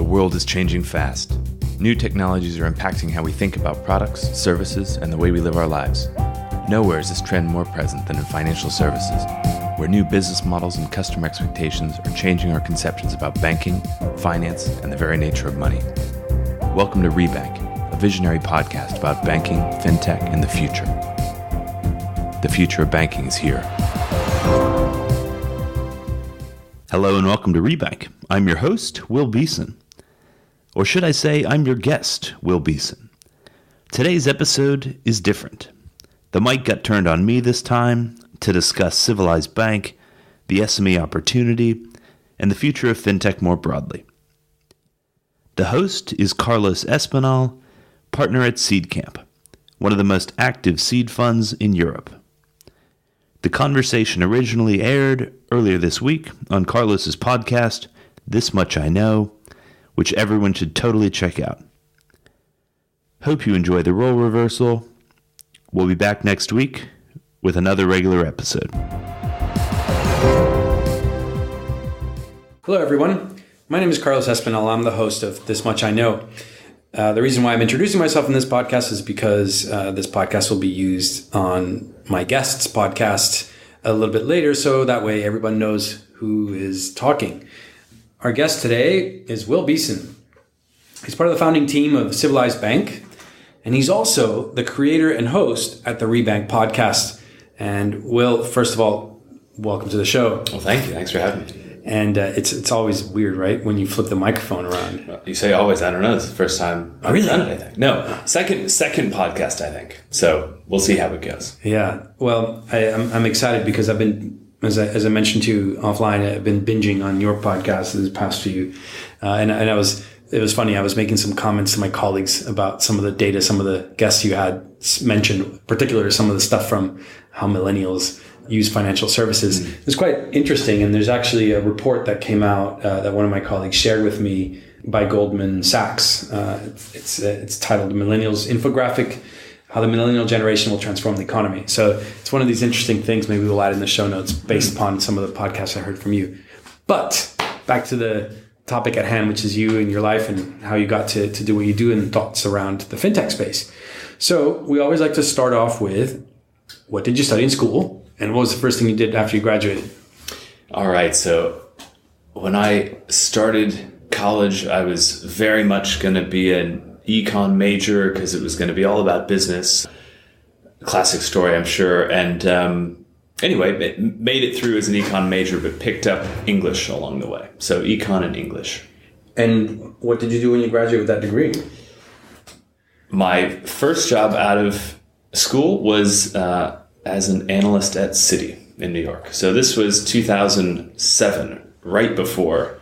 world is changing fast. New technologies are impacting how we think about products, services, and the way we live our lives. Nowhere is this trend more present than in financial services, where new business models and customer expectations are changing our conceptions about banking, finance, and the very nature of money. Welcome to Rebank, a visionary podcast about banking, fintech, and the future. The future of banking is here. Hello and welcome to Rebank. I'm your host, Will Beeson. Or should I say, I'm your guest, Will Beeson. Today's episode is different. The mic got turned on me this time to discuss CivilisedBank, the SME opportunity, and the future of fintech more broadly. The host is Carlos Espinal, partner at Seedcamp, one of the most active seed funds in Europe. The conversation originally aired earlier this week on Carlos's podcast, This Much I Know, which everyone should totally check out. Hope you enjoy the role reversal. We'll be back next week with another regular episode. Hello, everyone. My name is Carlos Espinal. I'm the host of This Much I Know. The reason why I'm introducing myself in this podcast is because this podcast will be used on my guest's podcast a little bit later, so that way everyone knows who is talking. Our guest today is Will Beeson. He's part of the founding team of CivilisedBank, and he's also the creator and host at the Rebank podcast. And Will, first of all, welcome to the show. Well, thank you. Thanks for having me. And it's always weird, right, when you flip the microphone around. Well, you say always. I don't know. This is the first time I've done it, I think. No, second podcast, I think. So we'll see how it goes. Yeah. Well, I'm excited because I've been, as I mentioned to you offline, I've been binging on your podcast this past few. And it was funny. I was making some comments to my colleagues about some of the data, some of the guests you had mentioned, particularly some of the stuff from how millennials use financial services. It's quite interesting. And there's actually a report that came out that one of my colleagues shared with me by Goldman Sachs. It's titled Millennials Infographic, How the Millennial Generation Will Transform the Economy. So it's one of these interesting things. Maybe we'll add in the show notes based upon some of the podcasts I heard from you. But back to the topic at hand, which is you and your life and how you got to do what you do and thoughts around the fintech space. So we always like to start off with, what did you study in school? And what was the first thing you did after you graduated? All right. So when I started college, I was very much going to be an econ major because it was going to be all about business. Classic story, I'm sure. And anyway, made it through as an econ major, but picked up English along the way. So econ and English. And what did you do when you graduated with that degree? My first job out of school was as an analyst at Citi in New York. So this was 2007, right before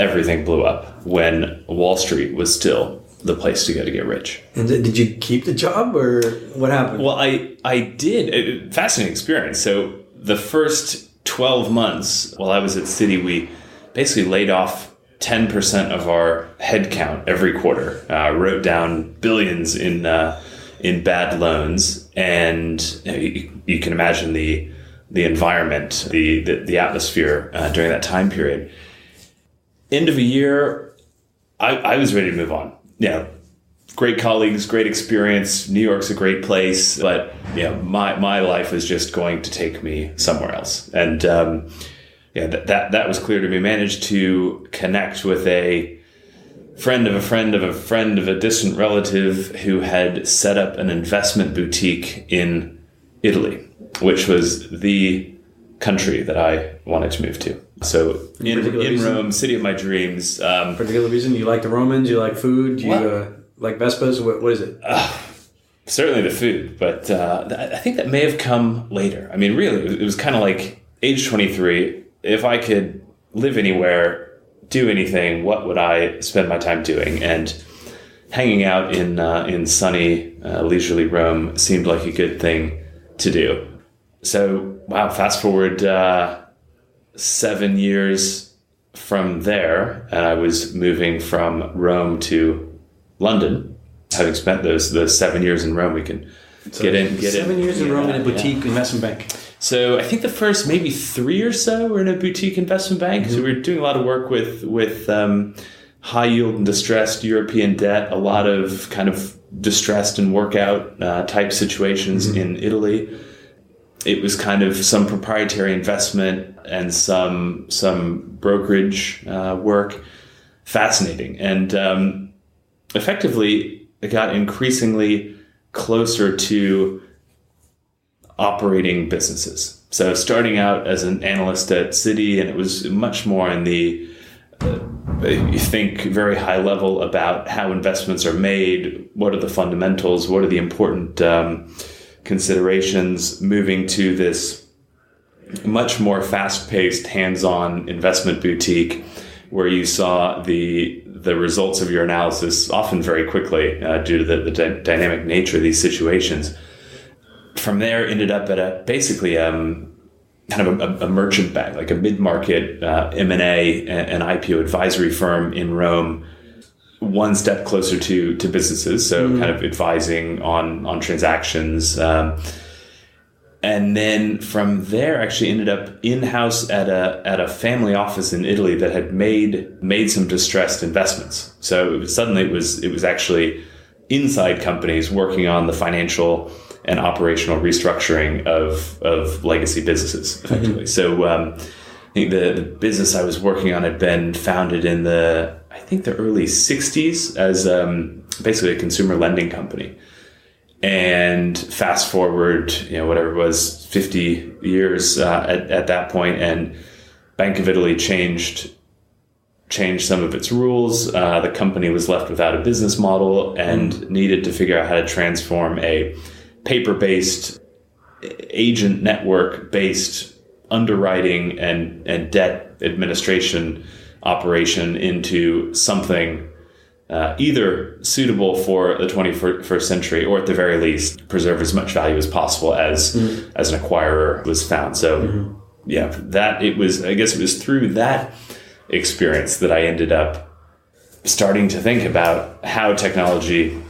everything blew up, when Wall Street was still the place to go to get rich. And did you keep the job or what happened? Well, I did. Fascinating experience. So the first 12 months while I was at Citi, we basically laid off 10% of our headcount every quarter, wrote down billions in bad loans, and you can imagine the environment, the atmosphere during that time period. End of a year, I was ready to move on. Yeah, great colleagues, great experience. New York's a great place, but my life was just going to take me somewhere else, and that was clear to me. Managed to connect with a friend of a friend of a friend of a distant relative who had set up an investment boutique in Italy, which was the country that I wanted to move to. So in Rome, city of my dreams. Particular reason? You like the Romans? You like food? You like Vespas? What is it? Certainly the food, but I think that may have come later. I mean, really, it was kind of like age 23. If I could live anywhere, do anything, what would I spend my time doing? And hanging out in sunny, leisurely Rome seemed like a good thing to do. So, wow, fast forward 7 years from there, and I was moving from Rome to London. Having spent those 7 years in Rome, we can get in. 7 years in Rome in a boutique investment bank. So I think the first maybe 3 or so were in a boutique investment bank. Mm-hmm. So we were doing a lot of work with high yield and distressed European debt, a lot of kind of distressed and workout type situations in Italy. It was kind of some proprietary investment and some brokerage work. Fascinating. And effectively, it got increasingly closer to operating businesses. So starting out as an analyst at Citi, and it was much more in the, you think very high level about how investments are made, what are the fundamentals, what are the important considerations, moving to this much more fast-paced, hands-on investment boutique where you saw the results of your analysis often very quickly due to the dynamic nature of these situations. From there, ended up at basically kind of a merchant bank, like a mid-market M&A and IPO advisory firm in Rome, one step closer to businesses, so kind of advising on transactions. And then from there, actually ended up in-house at a family office in Italy that had made some distressed investments. So it was actually inside companies working on the financial and operational restructuring of legacy businesses, effectively. So I think the business I was working on had been founded in the early 60s as basically a consumer lending company. And fast forward, whatever it was, 50 years at that point, and Bank of Italy changed some of its rules. The company was left without a business model and needed to figure out how to transform a paper-based, agent network-based underwriting and debt administration operation into something either suitable for the 21st century, or at the very least preserve as much value as possible as an acquirer was found. So I guess it was through that experience that I ended up starting to think about how technology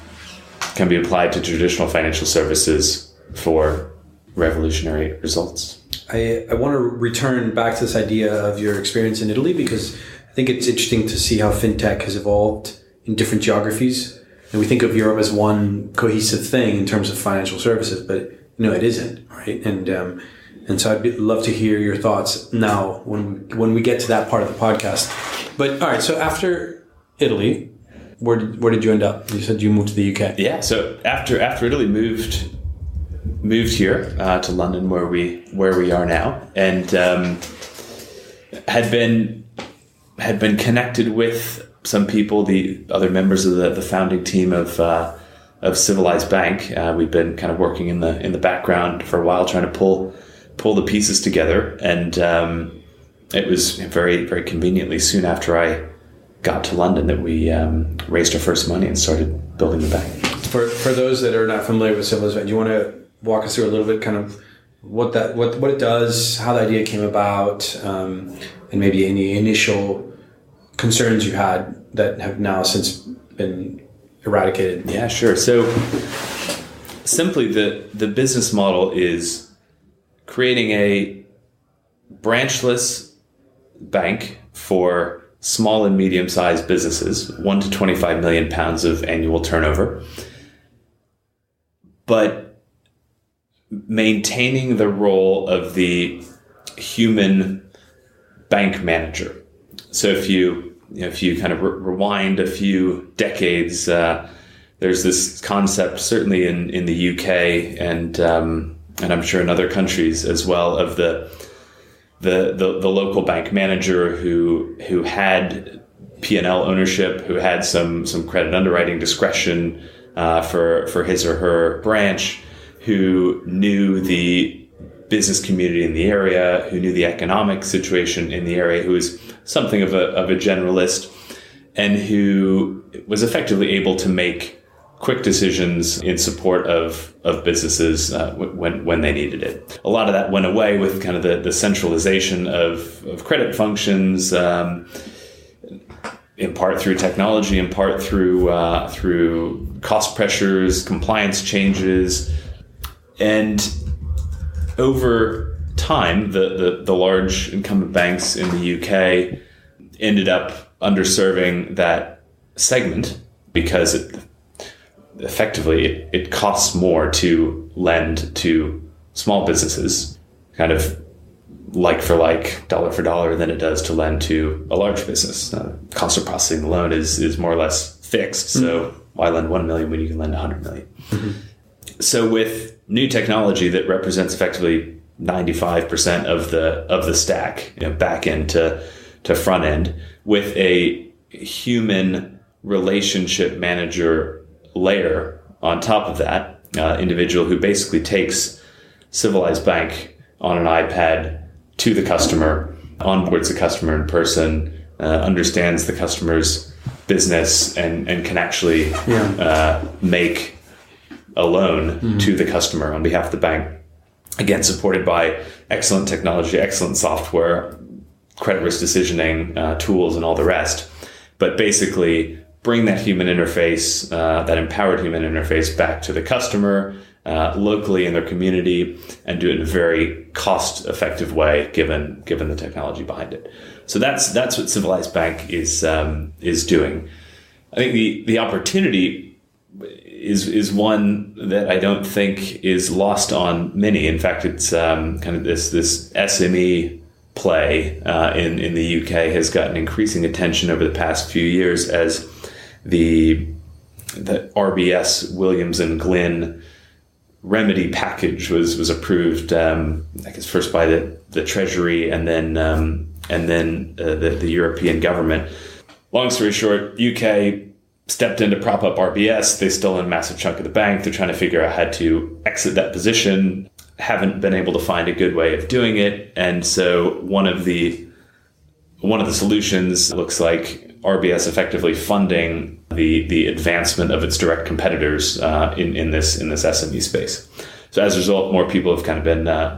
can be applied to traditional financial services for revolutionary results. I want to return back to this idea of your experience in Italy, because I think it's interesting to see how fintech has evolved in different geographies. And we think of Europe as one cohesive thing in terms of financial services, but it isn't, right? And so I'd love to hear your thoughts now when we get to that part of the podcast. But all right, so after Italy, where did you end up? You said you moved to the UK. Yeah, so after Italy, moved here to London, where we are now, and had been connected with some people, the other members of the founding team of CivilisedBank. We've been kind of working in the background for a while, trying to pull the pieces together, and it was very, very conveniently soon after I got to London that we raised our first money and started building the bank. For those that are not familiar with CivilisedBank, do you want to walk us through a little bit, kind of what it does, how the idea came about, and maybe any initial concerns you had that have now since been eradicated? Yeah, sure. So simply the business model is creating a branchless bank for small and medium-sized businesses, 1 to 25 million pounds of annual turnover, but maintaining the role of the human bank manager. So if you kind of rewind a few decades, there's this concept, certainly in the UK and I'm sure in other countries as well, of the local bank manager who had P&L ownership, who had some credit underwriting discretion for his or her branch, who knew the business community in the area, who knew the economic situation in the area, who was something of a generalist, and who was effectively able to make quick decisions in support of businesses when they needed it. A lot of that went away with kind of the centralization of credit functions, in part through technology, in part through cost pressures, compliance changes, and over time, the large incumbent banks in the UK ended up underserving that segment because it costs more to lend to small businesses, kind of like for like, dollar for dollar, than it does to lend to a large business. Cost of processing the loan is more or less fixed. So why lend 1 million when you can lend 100 million? So with new technology that represents effectively 95% of the stack, back end to front end, with a human relationship manager layer on top of that, individual who basically takes CivilisedBank on an iPad to the customer, onboards the customer in person, understands the customer's business, and can actually make a loan to the customer on behalf of the bank. Again, supported by excellent technology, excellent software, credit risk decisioning tools, and all the rest. But basically bring that human interface, that empowered human interface, back to the customer locally in their community, and do it in a very cost-effective way, given the technology behind it. So that's what CivilisedBank is doing. I think the opportunity is one that I don't think is lost on many. In fact, it's kind of this SME play in the UK has gotten increasing attention over the past few years as the RBS Williams and Glynn remedy package was approved, I guess first by the Treasury and then the European government. Long story short, UK stepped in to prop up RBS. They still own a massive chunk of the bank. They're trying to figure out how to exit that position. Haven't been able to find a good way of doing it. And so one of the solutions looks like RBS effectively funding the advancement of its direct competitors in this SME space. So as a result, more people have kind of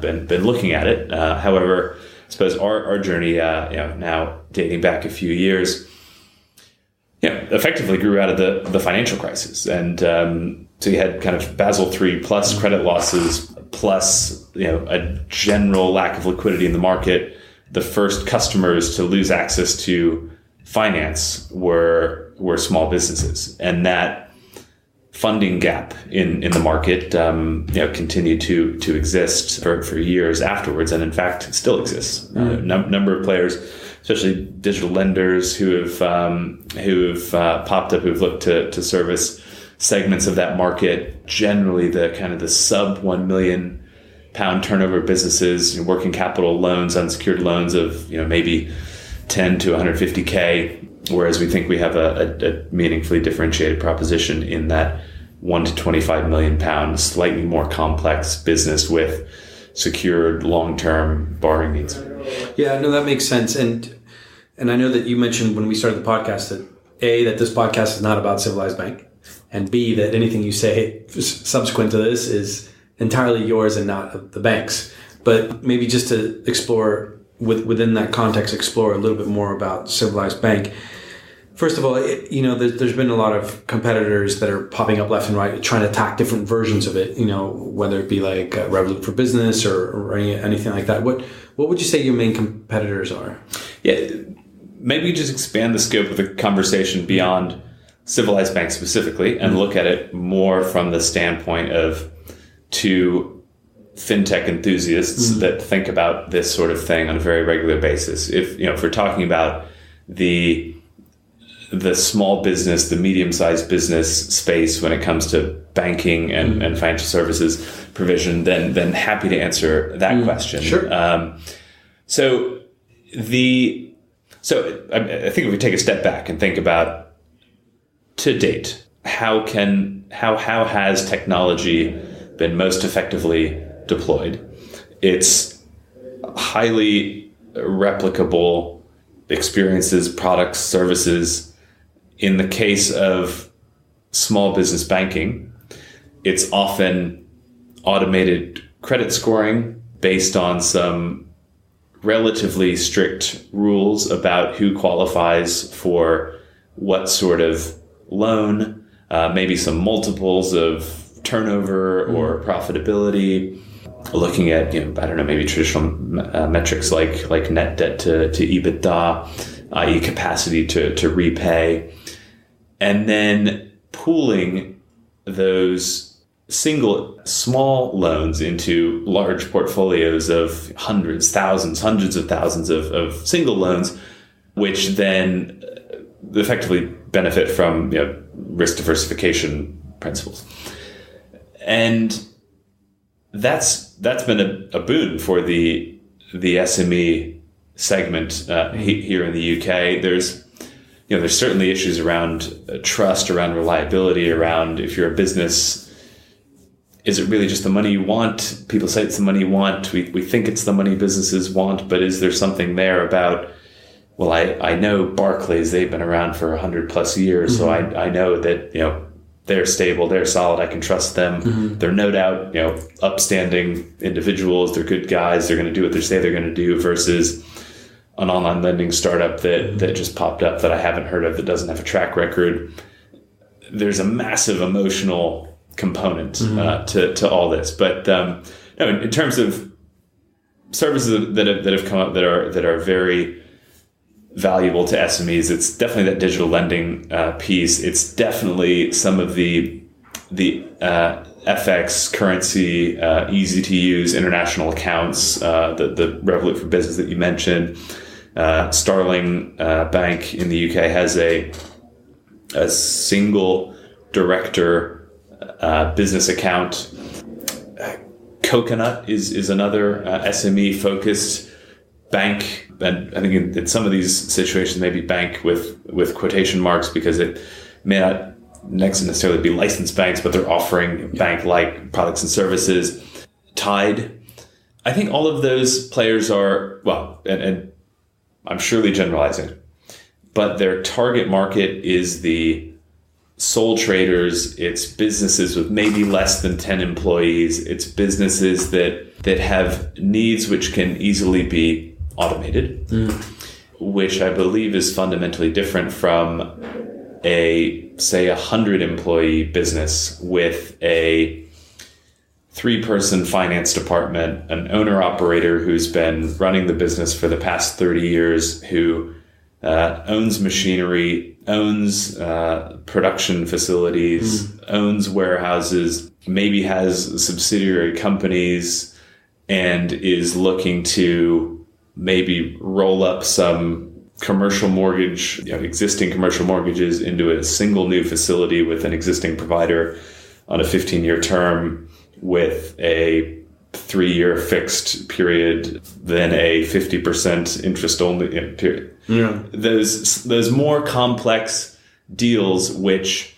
been looking at it. However, I suppose our journey, now dating back a few years, effectively grew out of the financial crisis. And so you had kind of Basel III plus credit losses, plus a general lack of liquidity in the market. The first customers to lose access to finance were small businesses, and that funding gap in the market continued to exist for years afterwards, and in fact still exists. Number of players, especially digital lenders who have popped up, who've looked to service segments of that market. Generally, the kind of the sub £1 million turnover businesses, working capital loans, unsecured loans of maybe 10 to 150K, whereas we think we have a meaningfully differentiated proposition in that 1 to 25 million pound, slightly more complex business with secured long-term borrowing needs. Yeah, no, that makes sense. And I know that you mentioned when we started the podcast that A, that this podcast is not about CivilisedBank, and B, that anything you say subsequent to this is entirely yours and not the bank's. But maybe just to explore within that context, explore a little bit more about CivilisedBank. First of all, there's been a lot of competitors that are popping up left and right trying to attack different versions of it, whether it be like Revolut for Business or anything like that. What would you say your main competitors are? Yeah, maybe just expand the scope of the conversation beyond CivilisedBank specifically and look at it more from the standpoint of two fintech enthusiasts that think about this sort of thing on a very regular basis. If we're talking about the small business, the medium-sized business space when it comes to banking and financial services provision, then happy to answer that question. Sure. So I think if we take a step back and think about to date, how has technology been most effectively deployed? It's highly replicable experiences, products, services. In the case of small business banking, it's often automated credit scoring based on some relatively strict rules about who qualifies for what sort of loan, maybe some multiples of turnover or profitability, looking at maybe traditional metrics like net debt to EBITDA, i.e. capacity to repay, and then pooling those single small loans into large portfolios of hundreds of thousands of single loans, which then effectively benefit from risk diversification principles. And that's been a boon for the SME segment here in the UK. There's certainly issues around trust, around reliability, around if you're a business, is it really just the money you want? People say it's the money you want. We think it's the money businesses want, but is there something there about, well, I know Barclays, they've been around for 100+ years, so I know that, they're stable, they're solid, I can trust them. They're no doubt, upstanding individuals, they're good guys, they're going to do what they say they're going to do, versus an online lending startup that just popped up that I haven't heard of, that doesn't have a track record. There's a massive emotional component to all this. But in terms of services that have come up that are very valuable to SMEs, it's definitely that digital lending piece. It's definitely some of the FX currency, easy to use international accounts, the Revolut for Business that you mentioned. Sterling Bank in the UK has a single director business account. Coconut is another SME focused bank, and I think in some of these situations maybe bank with quotation marks, because it may not necessarily be licensed banks, but they're offering bank-like products and services. Tide, I think all of those players are, well, and I'm surely generalizing, but their target market is the sole traders. It's businesses with maybe less than 10 employees. It's businesses that have needs which can easily be automated, which I believe is fundamentally different from a 100 employee business with a 3-person finance department, an owner operator who's been running the business for the past 30 years, who owns machinery, owns production facilities, owns warehouses, maybe has subsidiary companies, and is looking to maybe roll up some commercial mortgage, existing commercial mortgages into a single new facility with an existing provider on a 15-year term with a 3-year fixed period, then a 50% interest only period. Yeah. Those more complex deals, which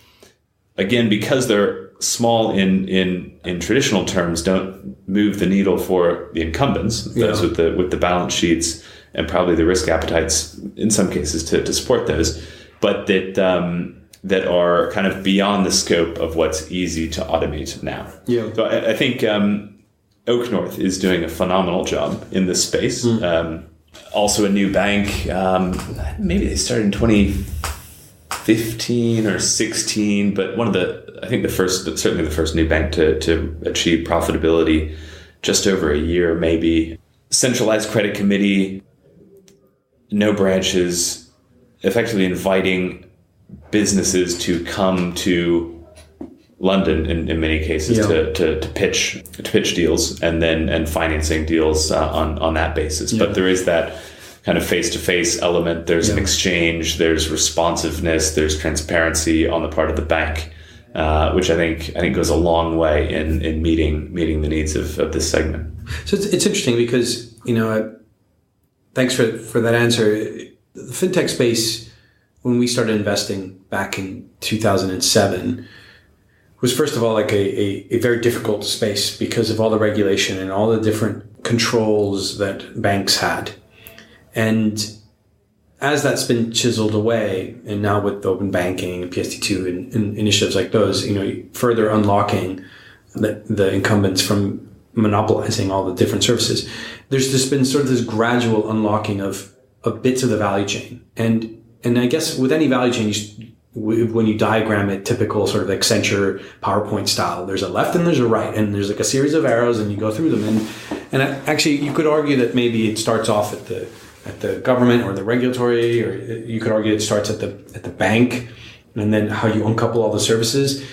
again, because they're small in traditional terms, don't move the needle for the incumbents, those with the balance sheets and probably the risk appetites in some cases to support those, but that are kind of beyond the scope of what's easy to automate now. Yeah. So I think Oak North is doing a phenomenal job in this space. Also a new bank, maybe they started in 2015 or 16, but certainly the first new bank to achieve profitability just over a year, maybe. Centralized credit committee, no branches, effectively inviting businesses to come to London in many cases to pitch deals and financing deals on that basis. But there is that kind of face-to-face element. There's an exchange, there's responsiveness, there's transparency on the part of the bank, which I think goes a long way in meeting the needs of this segment. So it's interesting because, thanks for that answer. The fintech space, when we started investing back in 2007, was first of all like a very difficult space because of all the regulation and all the different controls that banks had. And as that's been chiseled away, and now with open banking and PSD2 and initiatives like those, further unlocking the incumbents from monopolizing all the different services, there's just been sort of this gradual unlocking of bits of the value chain. And I guess with any value chain, when you diagram it, typical sort of Accenture PowerPoint style, there's a left and there's a right, and there's like a series of arrows, and you go through them. And actually, you could argue that maybe it starts off at the at the government or the regulatory, or you could argue it starts at the bank, and then how you uncouple all the services.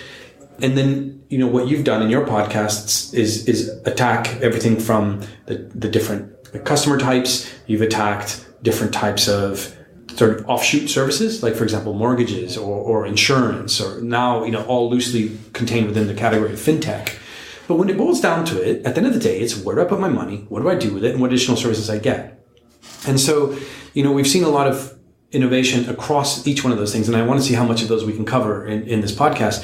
And then, what you've done in your podcasts is attack everything from the different customer types. You've attacked different types of sort of offshoot services, like, for example, mortgages or insurance, or now, all loosely contained within the category of fintech. But when it boils down to it, at the end of the day, it's where do I put my money? What do I do with it? And what additional services I get? And so, we've seen a lot of innovation across each one of those things. And I want to see how much of those we can cover in this podcast.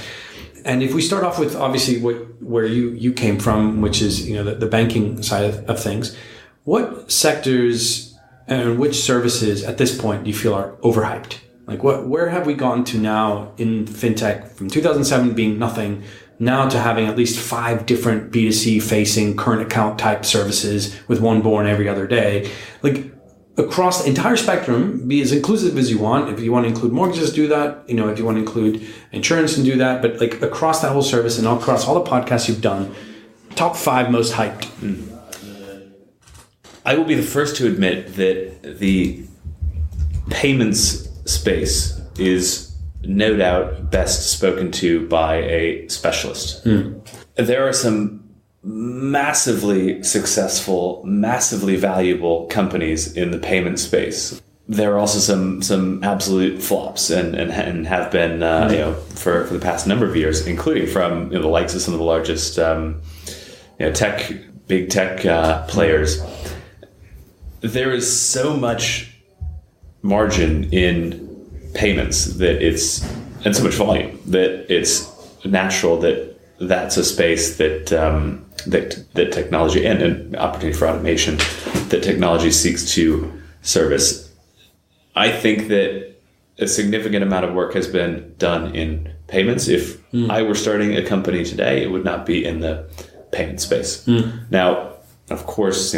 And if we start off with, obviously, where you came from, which is, the banking side of things, what sectors and which services at this point do you feel are overhyped? Like, where have we gotten to now in fintech from 2007 being nothing now to having at least 5 different B2C facing current account type services with one born every other day? Like, across the entire spectrum, be as inclusive as you want. If you want to include mortgages, do that. If you want to include insurance, and do that. But like across that whole service and across all the podcasts you've done, top 5 most hyped. I will be the first to admit that the payments space is no doubt best spoken to by a specialist. There are some massively successful, massively valuable companies in the payment space. There are also some absolute flops and have been for the past number of years, including from the likes of some of the largest big tech players. There is so much margin in payments and so much volume that it's natural that that's a space that technology and an opportunity for automation that technology seeks to service. I think that a significant amount of work has been done in payments. If I were starting a company today, it would not be in the payment space. Now, of course,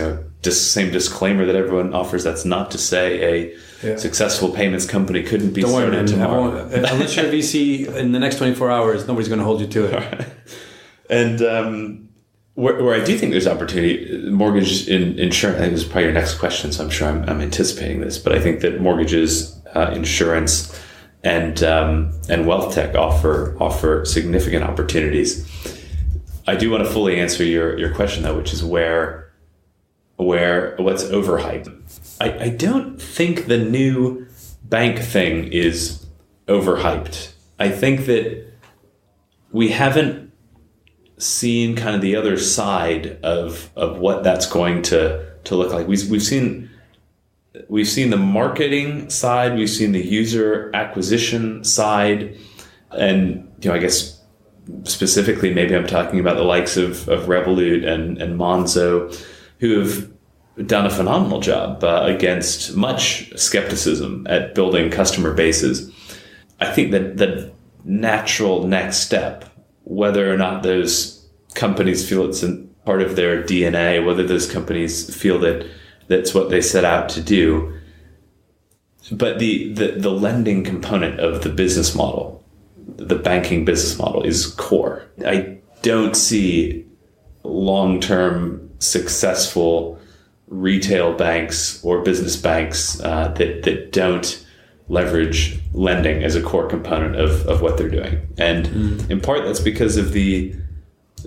same disclaimer that everyone offers. That's not to say a successful payments company couldn't be started tomorrow. Unless you're a VC in the next 24 hours, nobody's going to hold you to it. And where I do think there's opportunity, mortgage insurance, I think this is probably your next question, so I'm sure I'm anticipating this, but I think that mortgages, insurance, and wealth tech offer significant opportunities. I do want to fully answer your question, though, which is what's overhyped. I don't think the new bank thing is overhyped. I think that we haven't seen kind of the other side of what that's going to look like. We've seen the marketing side, we've seen the user acquisition side, and I guess specifically maybe I'm talking about the likes of Revolut and Monzo, who have done a phenomenal job against much skepticism at building customer bases. I think that the natural next step, whether or not those companies feel it's a part of their DNA, whether those companies feel that that's what they set out to do, but the lending component of the business model, the banking business model, is core. I don't see long-term successful retail banks or business banks that don't leverage lending as a core component of what they're doing. And in part, that's because of the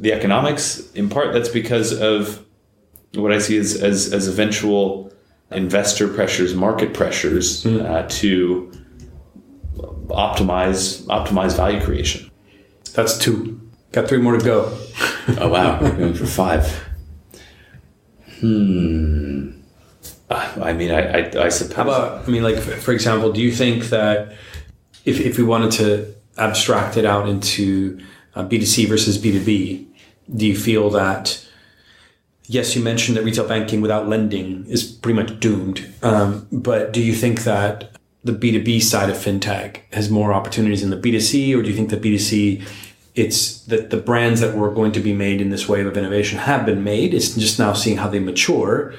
economics. In part, that's because of what I see as eventual investor pressures, market pressures to optimize value creation. That's 2. Got 3 more to go. Oh, wow. We're going for 5. I mean, I suppose. How about, for example, do you think that if we wanted to abstract it out into B2C versus B2B, do you feel that, yes, you mentioned that retail banking without lending is pretty much doomed, but do you think that the B2B side of fintech has more opportunities than the B2C, or do you think that B2C, it's that the brands that were going to be made in this wave of innovation have been made, it's just now seeing how they mature,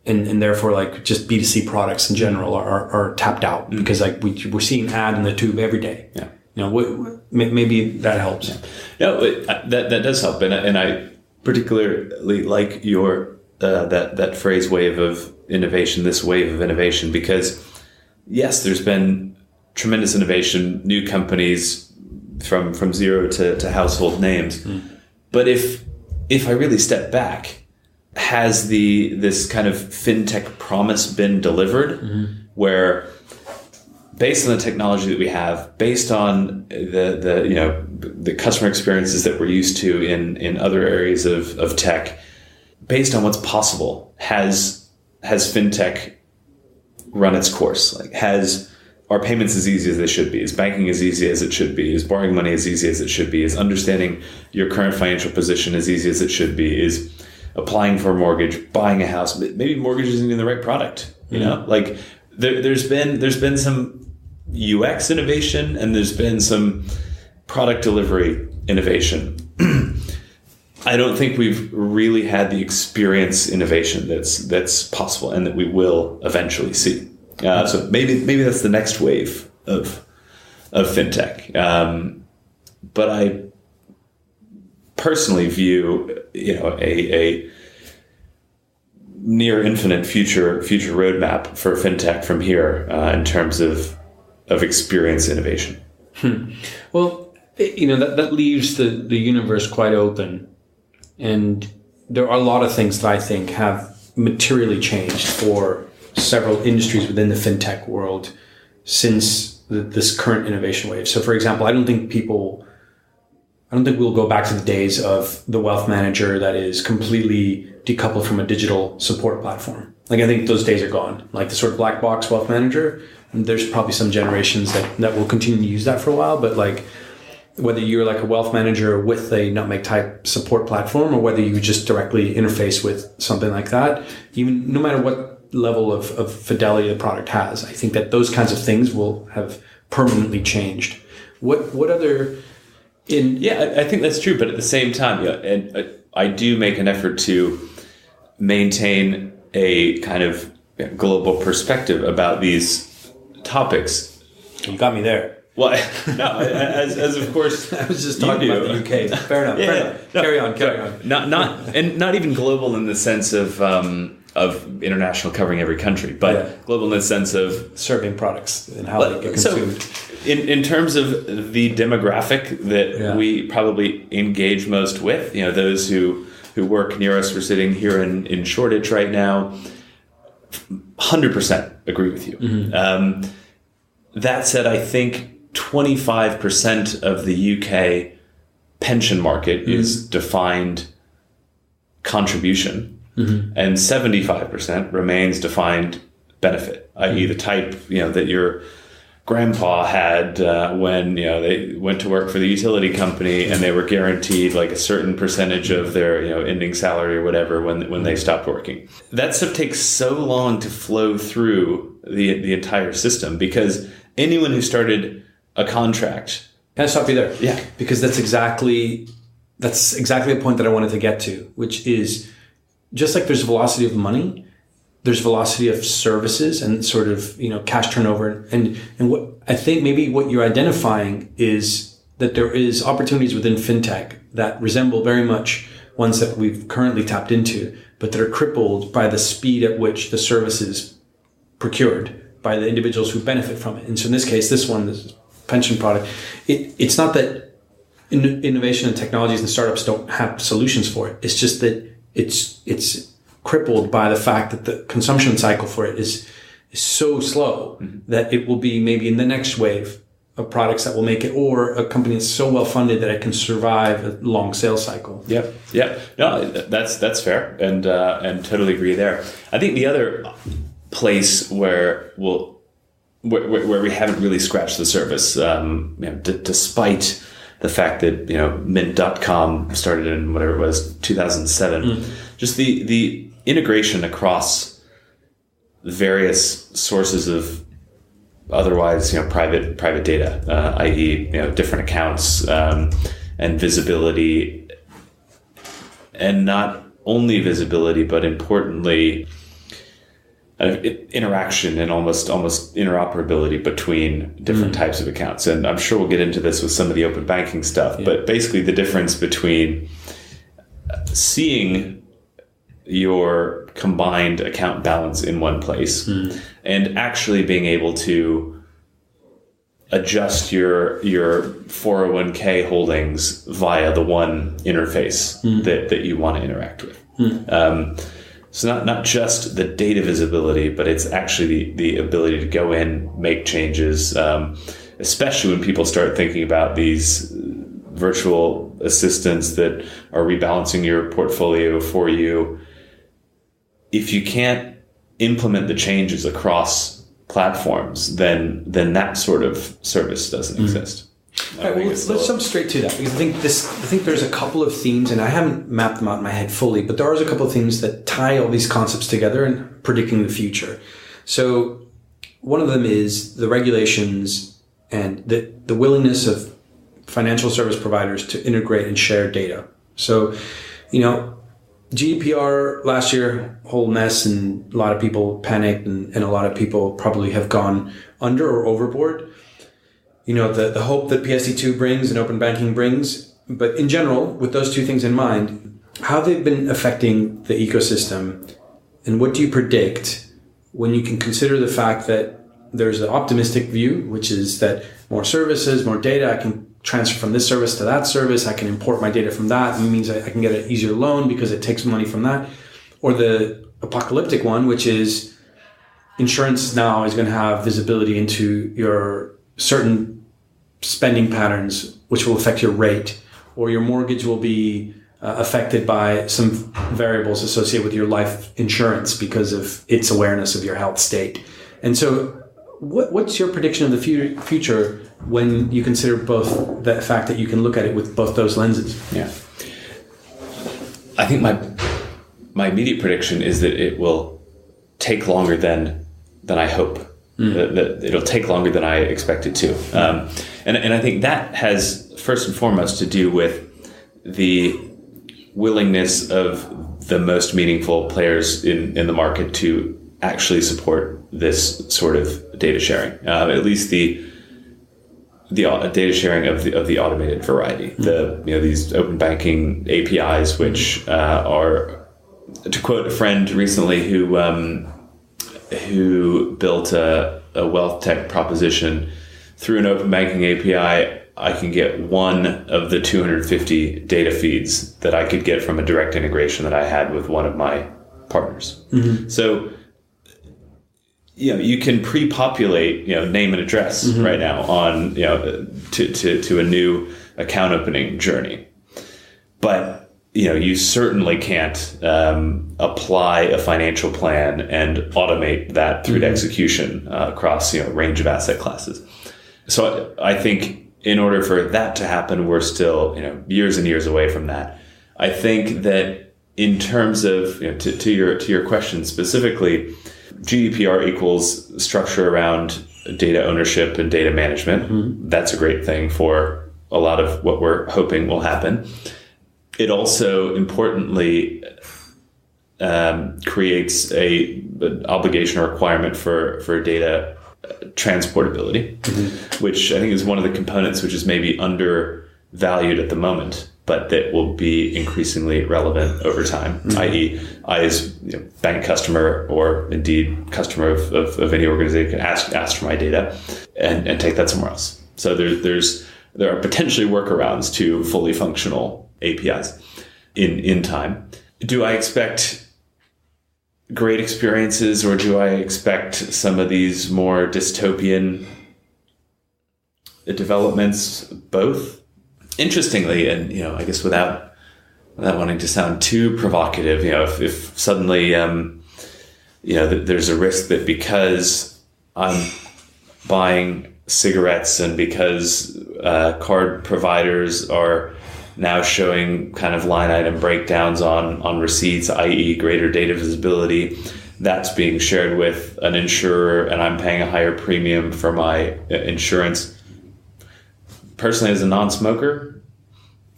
and therefore just B2C products in general are tapped out because we're seeing ad in the tube every day. Yeah. Maybe that helps. Yeah. No, that does help, and I particularly like your that phrase wave of innovation, this wave of innovation, because yes, there's been tremendous innovation, new companies from zero to household names. But if I really step back, has this kind of fintech promise been delivered, where based on the technology that we have, based on the customer experiences that we're used to in other areas of tech, based on what's possible, has fintech run its course? Like, are payments as easy as they should be? Is banking as easy as it should be? Is borrowing money as easy as it should be? Is understanding your current financial position as easy as it should be? Is applying for a mortgage, buying a house? Maybe mortgage isn't even the right product. You know, like there's been some UX innovation, and there's been some product delivery innovation. I don't think we've really had the experience innovation that's possible, and that we will eventually see. So maybe that's the next wave of fintech. But I personally view a near infinite future roadmap for fintech from here in terms of experience innovation. Well, that leaves the universe quite open, and there are a lot of things that I think have materially changed for several industries within the fintech world since this current innovation wave. So, for example, I don't think we'll go back to the days of the wealth manager that is completely decoupled from a digital support platform. Like, I think those days are gone. Like the sort of black box wealth manager, and there's probably some generations that will continue to use that for a while, but like whether you're like a wealth manager with a nutmeg type support platform, or whether you just directly interface with something like that, even no matter what level of fidelity the product has, I think that those kinds of things will have permanently changed. What other I think that's true, but at the same time, and I do make an effort to maintain a kind of global perspective about these topics. You got me there. Well, no, as of course I was just talking about the UK. Fair enough. No, carry on. Not even global in the sense of international, covering every country, but global in the sense of serving products and how they get consumed. So in terms of the demographic that we probably engage most with, those who work near us, we're sitting here in Shoreditch right now, 100% agree with you. Mm-hmm. That said, I think 25% of the UK pension market is defined contribution, and 75% remains defined benefit, i.e. the type that your grandpa had when they went to work for the utility company, and they were guaranteed like a certain percentage of their ending salary or whatever when they stopped working. That stuff takes so long to flow through the entire system, because anyone who started a contract. Can I stop you there? Yeah. Because that's exactly the point that I wanted to get to, which is just like there's velocity of money, there's velocity of services and sort of, cash turnover. And what I think maybe what you're identifying is that there is opportunities within fintech that resemble very much ones that we've currently tapped into, but that are crippled by the speed at which the service is procured by the individuals who benefit from it. And so in this case, this pension product, it's not that innovation and technologies and startups don't have solutions for it. It's just that it's crippled by the fact that the consumption cycle for it is so slow that it will be maybe in the next wave of products that will make it, or a company that's so well funded that it can survive a long sales cycle. Yep. No, that's fair, and totally agree there. I think the other place where we haven't really scratched the surface, despite the fact that Mint.com started in whatever it was 2007, just the integration across various sources of otherwise private data, i.e. different accounts and visibility, and not only visibility but importantly interaction and almost interoperability between different types of accounts. And I'm sure we'll get into this with some of the open banking stuff, but basically the difference between seeing your combined account balance in one place and actually being able to adjust your 401k holdings via the one interface that you want to interact with. So not just the data visibility, but it's actually the ability to go in, make changes, especially when people start thinking about these virtual assistants that are rebalancing your portfolio for you. If you can't implement the changes across platforms, then that sort of service doesn't exist. All right, well, let's jump straight to that, because I think there's a couple of themes, and I haven't mapped them out in my head fully, but there are a couple of themes that tie all these concepts together and predicting the future. So one of them is the regulations and the willingness of financial service providers to integrate and share data. So, GDPR last year, whole mess, and a lot of people panicked, and a lot of people probably have gone under or overboard. The hope that PSD2 brings and open banking brings. But in general, with those two things in mind, how they've been affecting the ecosystem, and what do you predict when you can consider the fact that there's an optimistic view, which is that more services, more data, I can transfer from this service to that service, I can import my data from that, and it means I can get an easier loan because it takes money from that. Or the apocalyptic one, which is insurance now is going to have visibility into your certain spending patterns, which will affect your rate, or your mortgage will be affected by some variables associated with your life insurance because of its awareness of your health state. And so what's your prediction of the future when you consider both the fact that you can look at it with both those lenses? Yeah. I think my immediate prediction is that it will take longer than I hope. That it'll take longer than I expect it to. And I think that has first and foremost to do with the willingness of the most meaningful players in the market to actually support this sort of data sharing, at least the data sharing of the automated variety. These open banking APIs, which are, to quote a friend recently who built a wealth tech proposition through an open banking API. I can get one of the 250 data feeds that I could get from a direct integration that I had with one of my partners. So, you can pre-populate, name and address right now on, to a new account opening journey. But, you certainly can't apply a financial plan and automate that through to execution across, a range of asset classes. So I think in order for that to happen, we're still, years and years away from that. I think that in terms of, to your question specifically, GDPR equals structure around data ownership and data management. That's a great thing for a lot of what we're hoping will happen. It also importantly creates an obligation or requirement for data transportability, which I think is one of the components which is maybe undervalued at the moment, but that will be increasingly relevant over time, i.e. I as bank customer or indeed customer of any organization can ask for my data and take that somewhere else. So there are potentially workarounds to fully functional APIs in time. Do I expect great experiences, or do I expect some of these more dystopian developments? Both. Interestingly, and I guess without wanting to sound too provocative, if suddenly there's a risk that because I'm buying cigarettes and because card providers are now showing kind of line item breakdowns on receipts, i.e. greater data visibility, that's being shared with an insurer and I'm paying a higher premium for my insurance. Personally, as a non-smoker,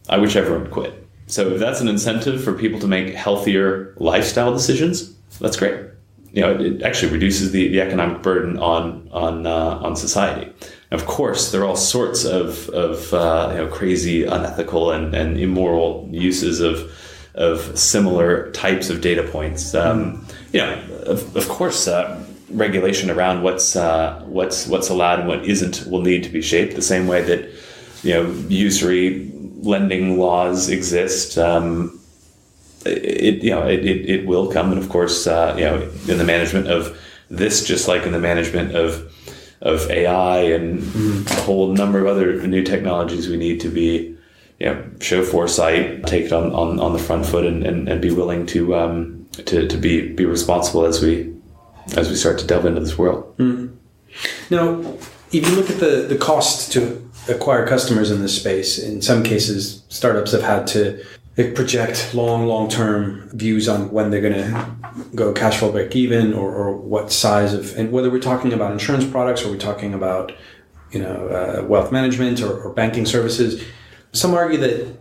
I wish everyone would quit. So if that's an incentive for people to make healthier lifestyle decisions, that's great. It actually reduces the economic burden on society. Of course, there are all sorts of crazy, unethical, and immoral uses of similar types of data points. Of course, regulation around what's allowed and what isn't will need to be shaped the same way that usury lending laws exist. It will come, and of course, in the management of this, just like in the management of AI and a whole number of other new technologies, we need to be, show foresight, take it on the front foot, and be willing to be responsible as we start to delve into this world. Mm. Now, if you look at the cost to acquire customers in this space, in some cases, startups have had to project long-term views on when they're going to go cash flow break even, or what size of, and whether we're talking about insurance products or we're talking about wealth management or banking services. Some argue that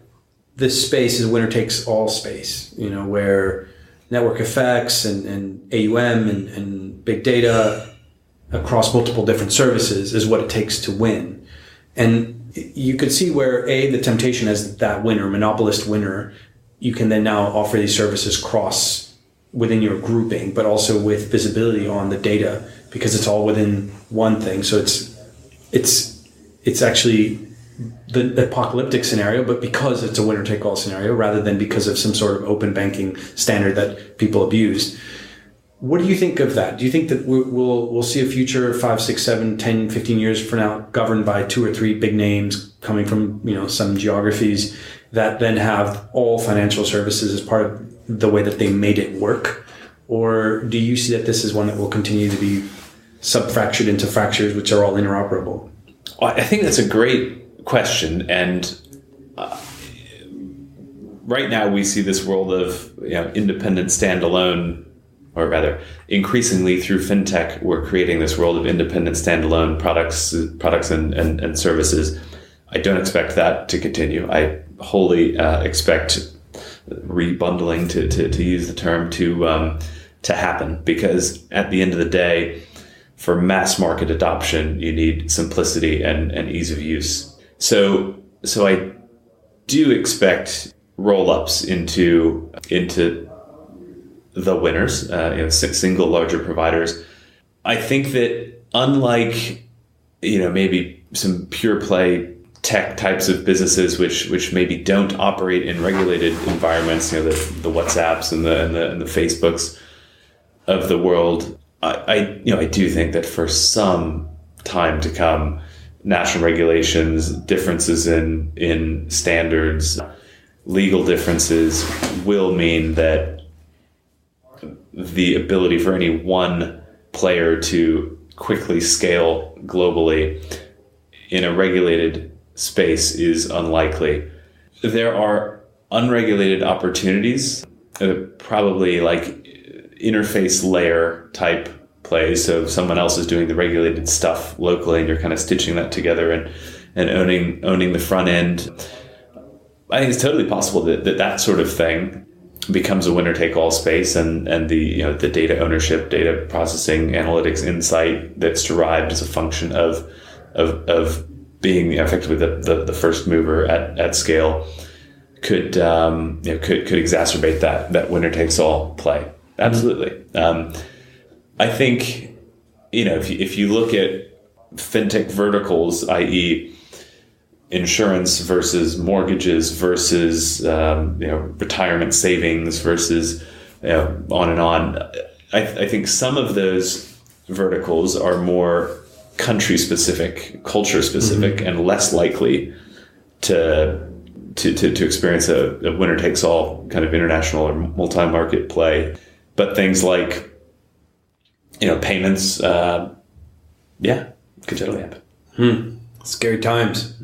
this space is winner takes all space, where network effects and AUM and big data across multiple different services is what it takes to win. And you could see where the temptation as that winner, monopolist winner, you can then now offer these services cross within your grouping, but also with visibility on the data, because it's all within one thing. So it's actually the apocalyptic scenario, but because it's a winner take all scenario rather than because of some sort of open banking standard that people abused. What do you think of that? Do you think that we'll see a future 5, 6, 7, 10, 15 years from now governed by 2 or 3 big names coming from some geographies that then have all financial services as part of the way that they made it work? Or do you see that this is one that will continue to be sub-fractured into fractures which are all interoperable? Well, I think that's a great question, and right now we see this world of independent standalone. Or rather, increasingly through fintech, we're creating this world of independent standalone products and services. I don't expect that to continue. I wholly expect rebundling, to use the term, to happen, because at the end of the day, for mass market adoption, you need simplicity and ease of use. So I do expect roll-ups into the winners, single larger providers. I think that unlike, maybe some pure play tech types of businesses, which maybe don't operate in regulated environments, the WhatsApps and the Facebooks of the world, I do think that for some time to come, national regulations, differences in standards, legal differences will mean that the ability for any one player to quickly scale globally in a regulated space is unlikely. There are unregulated opportunities, probably like interface layer type plays. So someone else is doing the regulated stuff locally and you're kind of stitching that together and owning the front end. I think it's totally possible that sort of thing becomes a winner-take-all space, and the data ownership, data processing, analytics, insight that's derived as a function of being effectively the first mover at scale could exacerbate that winner-takes-all play. Absolutely. I think if you look at fintech verticals, i.e., insurance versus mortgages versus retirement savings versus on and on. I think some of those verticals are more country specific, culture specific, and less likely to experience a winner takes all kind of international or multi-market play. But things like payments, could totally happen. Scary times.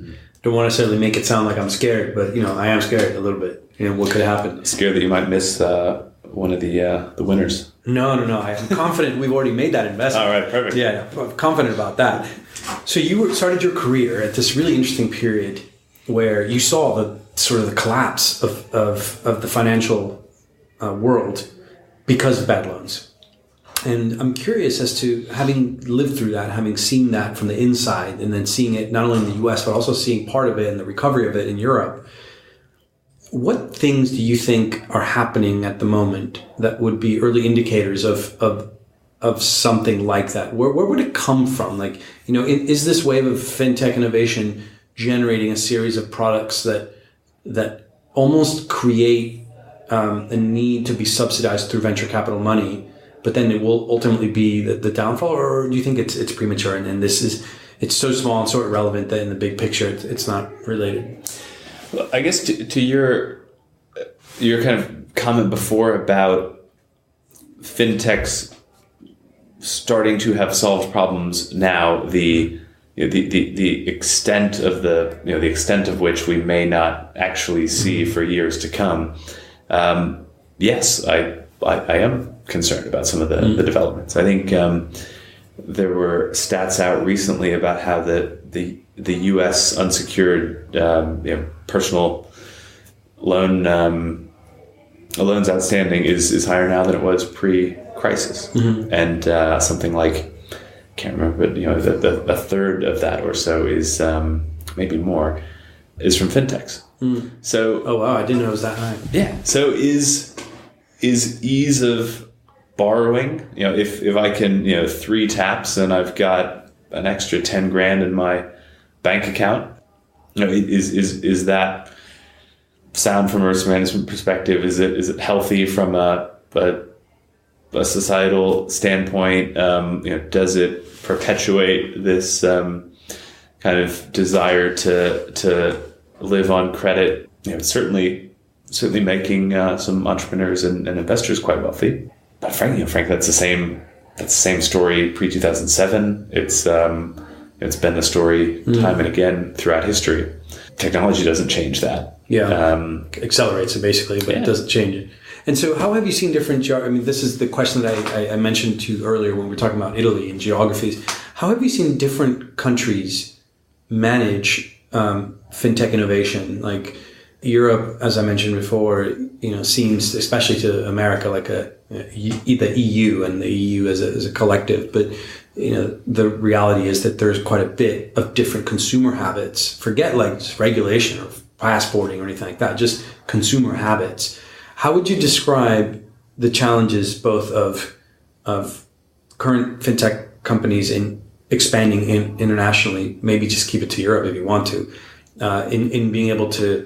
Don't want to necessarily make it sound like I'm scared, but I am scared a little bit. What could happen? Scared that you might miss one of the winners. No. I am confident we've already made that investment. All right, perfect. Yeah, I'm confident about that. So you started your career at this really interesting period where you saw the sort of the collapse of the financial world because of bad loans. And I'm curious as to, having lived through that, having seen that from the inside, and then seeing it not only in the US, but also seeing part of it and the recovery of it in Europe, What things do you think are happening at the moment that would be early indicators of something like that? Where would it come from? Like, is this wave of fintech innovation generating a series of products that almost create a need to be subsidized through venture capital money, but then it will ultimately be the downfall? Or do you think it's premature and it's so small and so irrelevant that in the big picture it's not related? Well, I guess to your kind of comment before about fintechs starting to have solved problems now, the extent of the extent of which we may not actually see for years to come. Yes, I am concerned about some of the developments. I think there were stats out recently about how the U.S. unsecured personal loans outstanding is higher now than it was pre-crisis, and something like, can't remember, but a third of that or so is maybe more is from fintechs. So, oh wow, I didn't know it was that high. Yeah. So is ease of borrowing, if I can, 3 taps and I've got an extra 10 grand in my bank account, is that sound from a risk management perspective? Is it healthy from a societal standpoint? Does it perpetuate this kind of desire to live on credit? Certainly making some entrepreneurs and investors quite wealthy. But frankly, that's the same story pre-2007. It's been the story time and again throughout history. Technology doesn't change that. Yeah, accelerates it basically, but it doesn't change it. And so how have you seen different, this is the question that I mentioned to you earlier when we were talking about Italy and geographies. How have you seen different countries manage fintech innovation? Like Europe, as I mentioned before, seems, especially to America, like the EU and the EU as a collective. But the reality is that there's quite a bit of different consumer habits. Forget like just regulation or passporting or anything like that. Just consumer habits. How would you describe the challenges both of current fintech companies in expanding internationally? Maybe just keep it to Europe if you want to. In being able to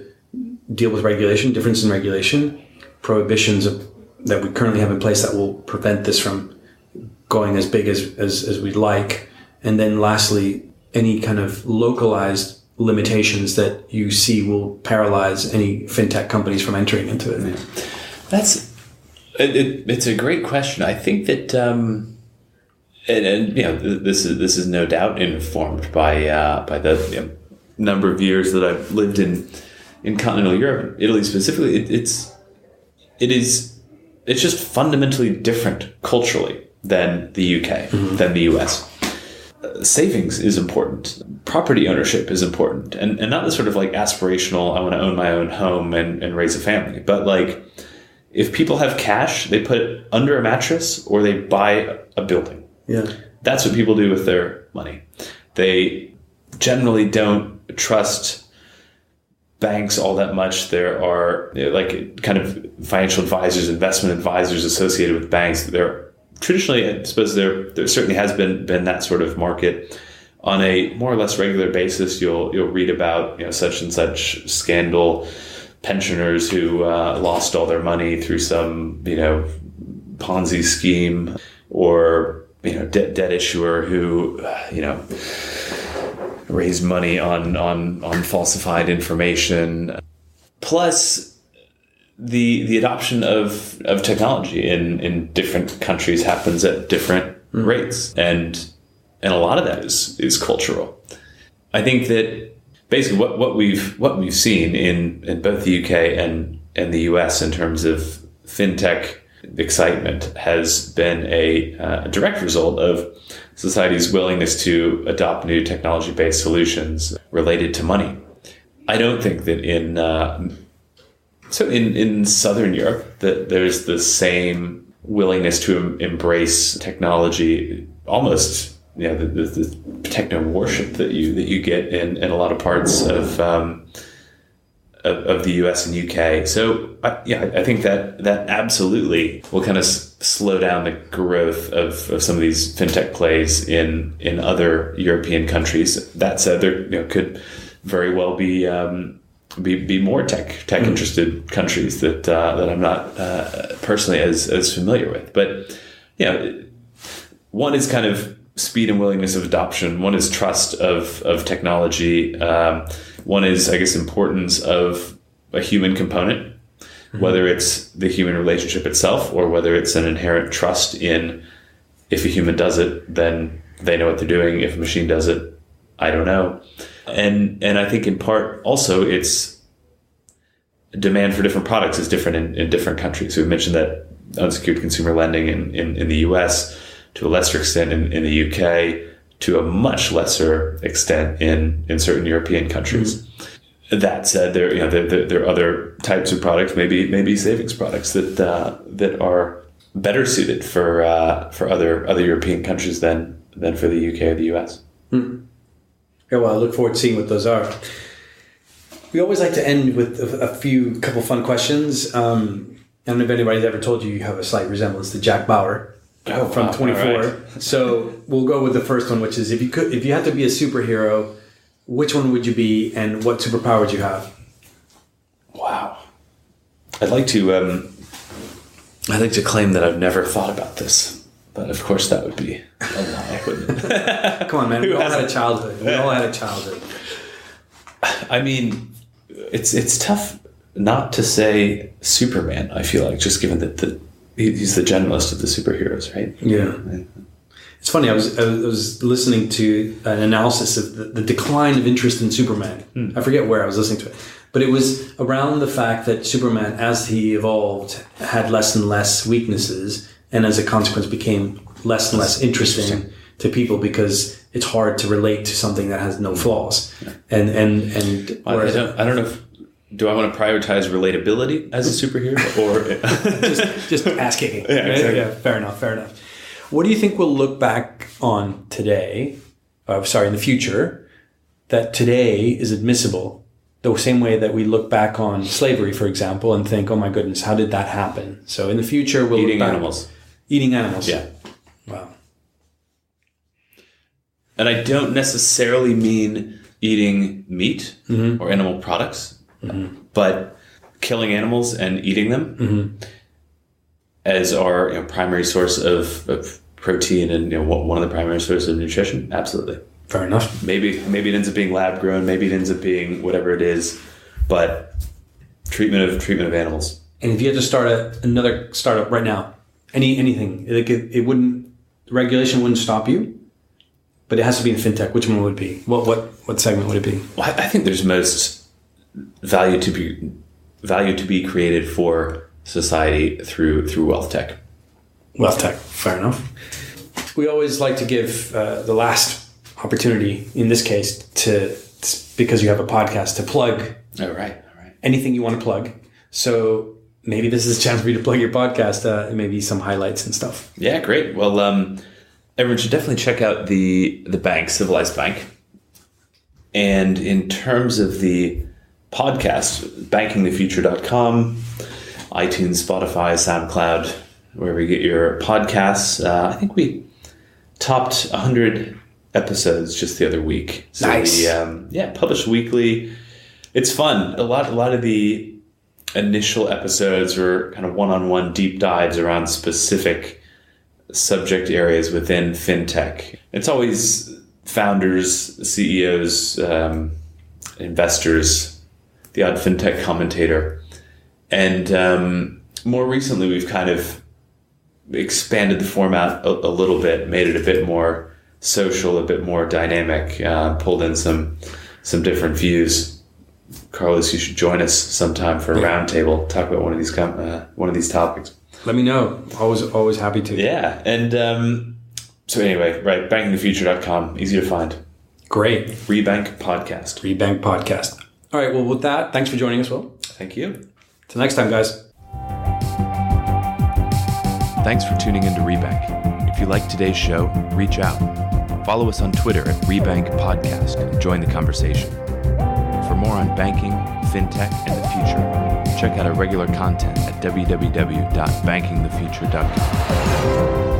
deal with regulation, difference in regulation, prohibitions that we currently have in place that will prevent this from going as big as we'd like. And then lastly, any kind of localized limitations that you see will paralyze any fintech companies from entering into it. Yeah. It's a great question. I think that, this is no doubt informed by the number of years that I've lived in continental Europe, Italy specifically. It's just fundamentally different culturally than the UK, than the US. Savings is important. Property ownership is important. And not the sort of like aspirational, I want to own my own home and raise a family. But like, if people have cash, they put it under a mattress or they buy a building. Yeah. That's what people do with their money. They generally don't trust banks all that much. There are like kind of financial advisors, investment advisors associated with banks. They're traditionally, I suppose there certainly has been that sort of market. On a more or less regular basis, you'll read about such and such scandal, pensioners who lost all their money through some Ponzi scheme, or debt issuer who raised money on falsified information. Plus, the adoption of technology in different countries happens at different rates, and a lot of that is cultural. I think that basically what we've seen in both the UK and the US in terms of fintech excitement has been a direct result of society's willingness to adopt new technology-based solutions related to money. I don't think that in Southern Europe that there's the same willingness to embrace technology, almost the techno worship that you get in a lot of parts of of the US and UK. So I think that absolutely will kind of slow down the growth of some of these fintech plays in other European countries. That said, there could very well be more tech interested countries that I'm not personally as familiar with. But one is kind of speed and willingness of adoption. One is trust of technology. One is, I guess, importance of a human component, whether it's the human relationship itself or whether it's an inherent trust in if a human does it, then they know what they're doing. If a machine does it, I don't know. And I think in part also it's demand for different products is different in different countries. So we mentioned that unsecured consumer lending in the US, to a lesser extent in the UK, to a much lesser extent in certain European countries. That said, there are other types of products, maybe savings products that are better suited for other European countries than for the UK or the US. Yeah, well, I look forward to seeing what those are. We always like to end with a couple fun questions. I don't know if anybody's ever told you have a slight resemblance to Jack Bauer. From 24. Right. So we'll go with the first one, which is if you had to be a superhero, which one would you be and what superpower would you have? Wow. I'd like to claim that I've never thought about this, but of course that would be a lie, wouldn't it? Come on, man. We all had a childhood. I mean, it's tough not to say Superman, I feel like, just given that he's the generalist of the superheroes, right? Yeah. It's funny. I was listening to an analysis of the decline of interest in Superman. I forget where I was listening to it, but it was around the fact that Superman, as he evolved, had less and less weaknesses, and as a consequence, became less and less interesting to people because it's hard to relate to something that has no flaws. Yeah. And I don't know if. Do I want to prioritize relatability as a superhero or just ass kicking? Yeah, exactly. Yeah, fair enough. What do you think we'll look back on today? In the future, that today is admissible, the same way that we look back on slavery, for example, and think, "Oh my goodness, how did that happen?" So in the future, we'll eating animals. Eating animals. Yeah. Wow. And I don't necessarily mean eating meat or animal products. But killing animals and eating them as our primary source of protein and one of the primary sources of nutrition, absolutely. Fair enough. Maybe it ends up being lab grown. Maybe it ends up being whatever it is. But treatment of animals. And if you had to start another startup right now, anything, it wouldn't. Regulation wouldn't stop you. But it has to be in fintech. Which one would it be? What segment would it be? Well, I think there's most value to be created for society through wealth tech. Wealth tech, fair enough. We always like to give the last opportunity, in this case, because you have a podcast, to plug. All right. Anything you want to plug. So maybe this is a chance for you to plug your podcast, maybe some highlights and stuff. Yeah, great. Well, everyone should definitely check out the bank, CivilisedBank. And in terms of the podcast, bankingthefuture.com, iTunes, Spotify, SoundCloud, wherever you get your podcasts. I think we topped 100 episodes just the other week. So nice. We publish weekly. It's fun. A lot of the initial episodes were kind of one-on-one deep dives around specific subject areas within fintech. It's always founders, CEOs, investors, the odd fintech commentator. And more recently, we've kind of expanded the format a little bit, made it a bit more social, a bit more dynamic, pulled in some different views. Carlos, you should join us sometime for a roundtable, talk about one of these topics. Let me know. Always happy to. Yeah. And so anyway, right, bankingthefuture.com, easy to find. Great. Rebank podcast. All right, well, with that, thanks for joining us, Will. Thank you. Till next time, guys. Thanks for tuning into Rebank. If you liked today's show, reach out. Follow us on Twitter at Rebank Podcast and join the conversation. For more on banking, fintech, and the future, check out our regular content at www.bankingthefuture.com.